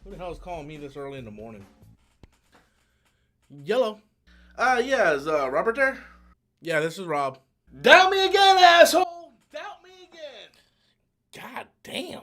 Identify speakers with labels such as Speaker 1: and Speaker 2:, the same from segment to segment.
Speaker 1: Who the hell is calling me this early in the morning? Yellow.
Speaker 2: Yeah, is Robert there?
Speaker 1: Yeah, this is Rob.
Speaker 2: Doubt me again, asshole! Doubt me again!
Speaker 1: God damn.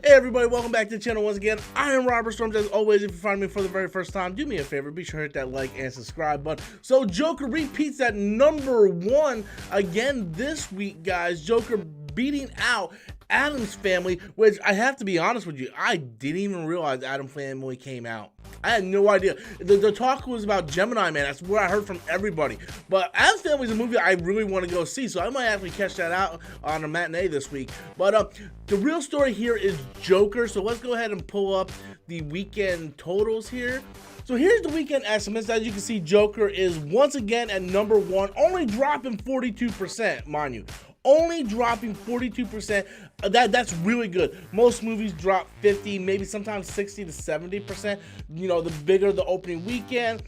Speaker 1: Hey everybody, welcome back to the channel once again. I am Robert Storms. As always, if you find me for the very first time, do me a favor, be sure to hit that like and subscribe button. So Joker repeats at #1 again this week, guys. Joker beating out Addams Family, which I have to be honest with you, I didn't even realize Addams Family came out. I had no idea. The talk was about Gemini Man. That's what I heard from everybody. But Addams Family is a movie I really want to go see, so I might actually catch that out on a matinee this week. But the real story here is Joker, so let's go ahead and pull up the weekend totals here. So here's the weekend estimates. As you can see, Joker is once again at #1, only dropping 42%, mind you. Only dropping 42%. That's really good. Most movies drop 50, maybe sometimes 60 to 70%. You know, the bigger the opening weekend,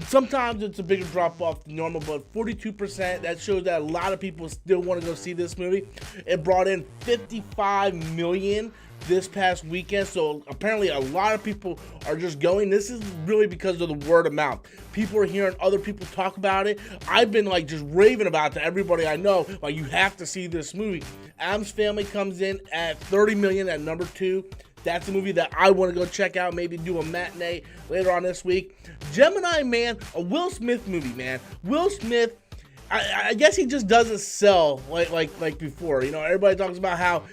Speaker 1: sometimes it's a bigger drop off than normal, but 42%, that shows that a lot of people still want to go see this movie. It brought in 55 million this past weekend, so apparently a lot of people are just going. This is really because of the word of mouth. People are hearing other people talk about it. I've been like just raving about it to everybody I know, like, you have to see this movie. Addams Family comes in at 30 million at #2. That's a movie that I want to go check out, maybe do a matinee later on this week. Gemini Man, a Will Smith movie, man. Will Smith, I guess he just doesn't sell like before. You know, everybody talks about how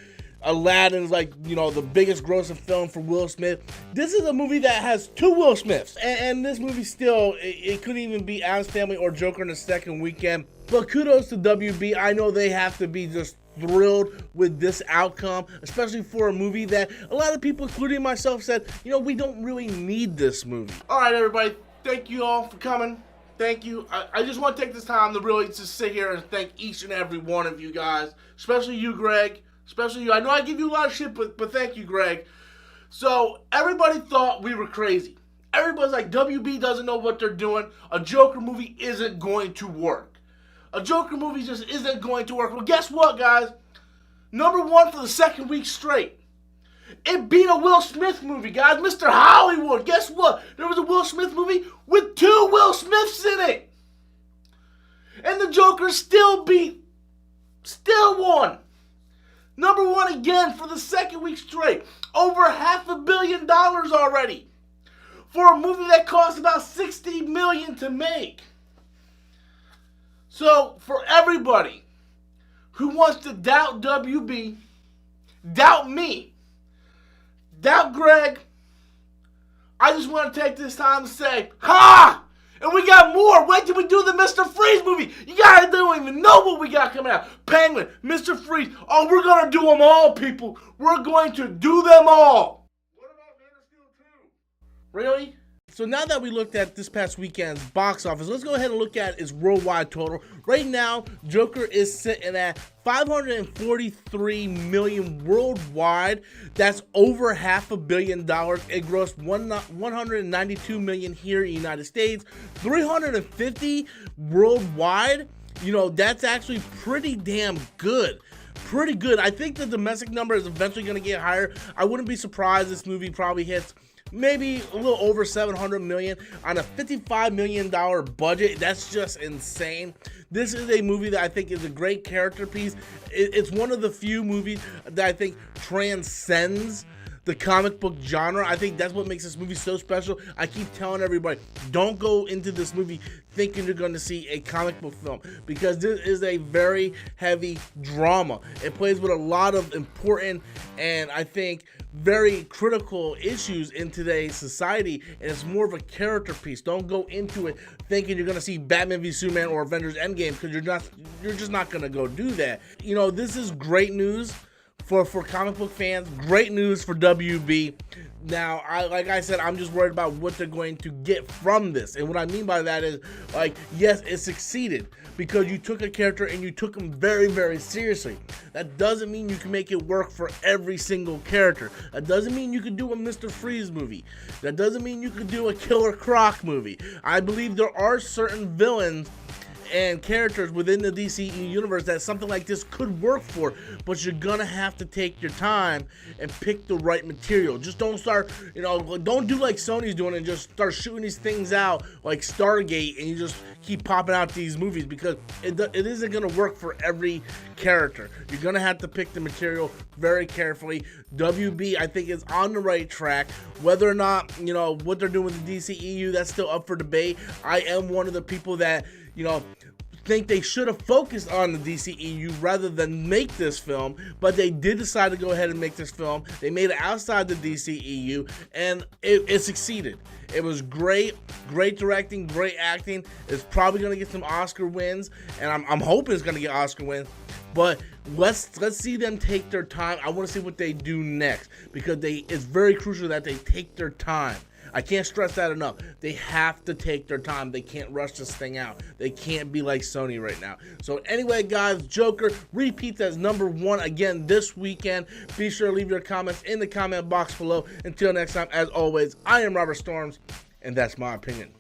Speaker 1: Aladdin's like, you know, the biggest grossing film for Will Smith. This is a movie that has two Will Smiths, and this movie still, it couldn't even be Addams Family or Joker in the second weekend. But kudos to WB. I know they have to be just thrilled with this outcome, especially for a movie that a lot of people, including myself, said, you know, we don't really need this movie.
Speaker 2: All right, everybody, thank you all for coming. Thank you. I just want to take this time to really just sit here and thank each and every one of you guys, especially you, Greg. Especially you. I know I give you a lot of shit, but thank you, Greg. So, everybody thought we were crazy. Everybody's like, WB doesn't know what they're doing. A Joker movie isn't going to work. A Joker movie just isn't going to work. Well, guess what, guys? #1 for the second week straight. It beat a Will Smith movie, guys. Mr. Hollywood. Guess what? There was a Will Smith movie with 2 Will Smiths in it. And the Joker still won. #1 again for the second week straight. Over $500 million already. For a movie that cost about $60 million to make. So, for everybody who wants to doubt WB, doubt me, doubt Greg, I just want to take this time to say, ha! And we got more. Wait till we do the Mr. Freeze movie. You guys don't even know what we got coming out. Penguin, Mr. Freeze. Oh, we're going to do them all, people. We're going to do them all. What about Man of Steel 2? Really?
Speaker 1: So now that we looked at this past weekend's box office, let's go ahead and look at its worldwide total. Right now, Joker is sitting at 543 million worldwide. That's over $500 million. It grossed 192 million here in the United States, 350 worldwide. You know, that's actually pretty damn good. Pretty good. I think the domestic number is eventually going to get higher. I wouldn't be surprised this movie probably hits maybe a little over 700 million on a $55 million budget. That's just insane. This is a movie that I think is a great character piece. It's one of the few movies that I think transcends the comic book genre. I think that's what makes this movie so special. I keep telling everybody, don't go into this movie thinking you're going to see a comic book film, because this is a very heavy drama. It plays with a lot of important and I think very critical issues in today's society, and it's more of a character piece. Don't go into it thinking you're going to see Batman v Superman or Avengers Endgame, because you're just not going to go do that. You know, this is great news for comic book fans, great news for WB. Now, like I said, I'm just worried about what they're going to get from this. And what I mean by that is, like, yes, it succeeded because you took a character and you took him very, very seriously. That doesn't mean you can make it work for every single character. That doesn't mean you could do a Mr. Freeze movie. That doesn't mean you could do a Killer Croc movie. I believe there are certain villains and characters within the DCEU universe that something like this could work for, but you're gonna have to take your time and pick the right material. Just don't start, don't do like Sony's doing and just start shooting these things out like Stargate and you just keep popping out these movies, because it isn't gonna work for every character. You're gonna have to pick the material very carefully. WB, I think, is on the right track. Whether or not, what they're doing with the DCEU, that's still up for debate. I am one of the people that, think they should have focused on the DCEU rather than make this film, but they did decide to go ahead and make this film. They made it outside the DCEU, and it succeeded. It was great directing, great acting. It's probably going to get some Oscar wins, and I'm hoping it's going to get Oscar wins. But let's see them take their time. I want to see what they do next, because it's very crucial that they take their time. I can't stress that enough. They have to take their time. They can't rush this thing out. They can't be like Sony right now. So anyway, guys, Joker repeats as #1 again this weekend. Be sure to leave your comments in the comment box below. Until next time, as always, I am Robert Storms, and that's my opinion.